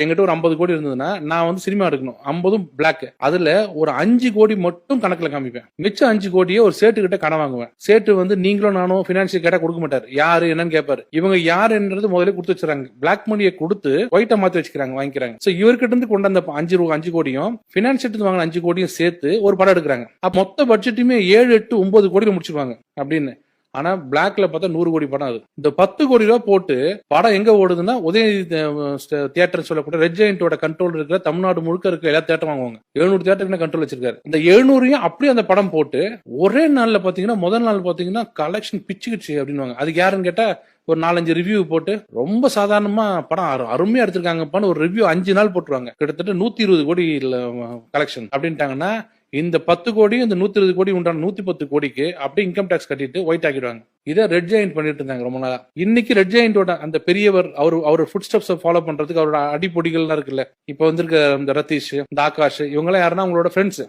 என்கிட்ட ஒரு 50 கோடி இருந்ததுன்னா நான் வந்து சினிமா எடுக்கணும், 50ம் பிளாக். அதுல ஒரு 5 கோடி மட்டும் கணக்குல காமிப்பேன். மிச்சம் 5 கோடியை ஒரு சேட்டு கிட்ட கடன் வாங்குவேன். சேட்டு வந்து நீங்களும் நானும் பினான்சியல் கேட்டா கொடுக்க மாட்டாரு. யாரு என்னன்னு கேட்பாரு. இவங்க யாருன்றது முதல்ல கொடுத்து வச்சிருக்காங்க. பிளாக் மணியை கொடுத்து ஒயிட்டா மாத்தி வச்சுக்கிறாங்க, வாங்கிக்கிறாங்க. சோ இவர்கிட்ட இருந்து கொண்டு அந்த 5 கோடியும் பினான்சியல் வாங்கின 5 கோடியும் சேர்த்து ஒரு படம் எடுக்கிறாங்க. அப்ப மொத்த பட்ஜெட்டுமே 7, 8, 9 கோடியில முடிச்சிருவாங்க அப்படின்னு. ஆனா பிளாக்ல பார்த்தா 100 கோடி படம் அது. இந்த 10 கோடி ரூபாய் போட்டு படம் எங்க ஓடுதுன்னா உதயநிதி தியேட்டர் சொல்லக்கூடிய ரெட் ஜெயண்டோட கண்ட்ரோல் இருக்கிற தமிழ்நாடு முழுக்க இருக்கிற எல்லா தியேட்டர் வாங்குவாங்க. 700 தியேட்டருக்கு கண்ட்ரோல் வச்சிருக்காரு. இந்த 700 அப்படியே அந்த படம் போட்டு ஒரே நாள்ல பாத்தீங்கன்னா முதல் நாள் பாத்தீங்கன்னா கலெக்ஷன் பிச்சுக்கிச்சு அப்படின்னு. அதுக்கு யாருன்னு கேட்டா ஒரு 4-5 ரிவ்யூ போட்டு ரொம்ப சாதாரணமா படம் அருமையா எடுத்திருக்காங்கப்பான்னு ஒரு ரிவ்யூ 5 நாள் போட்டுருவாங்க. கிட்டத்தட்ட 120 கோடி கலெக்ஷன் அப்படின்ட்டாங்கன்னா இந்த 10 கோடி இந்த 120 கோடி உண்டான 110 கோடிக்கு அப்படியே இன்கம் டாக்ஸ் கட்டிட்டு ஒயிட் ஆக்கிடுவாங்க. இதை ரெட் ஜெயண்ட் பண்ணிட்டு இருந்தாங்க ரொம்ப நாளா. இன்னைக்கு ரெட் ஜெயண்டோட அந்த பெரியவர் அவர் ஃபுட் ஸ்டெப்ஸ் ஃபாலோ பண்றதுக்கு அவரோட அடிப்பொடிகள்லாம் இருக்குல்ல. இப்ப வந்திருக்க இந்த ரதீஷ், இந்த ஆகாஷ், இவங்க எல்லாம் யாருன்னா அவங்களோட ஃப்ரெண்ட்ஸ்.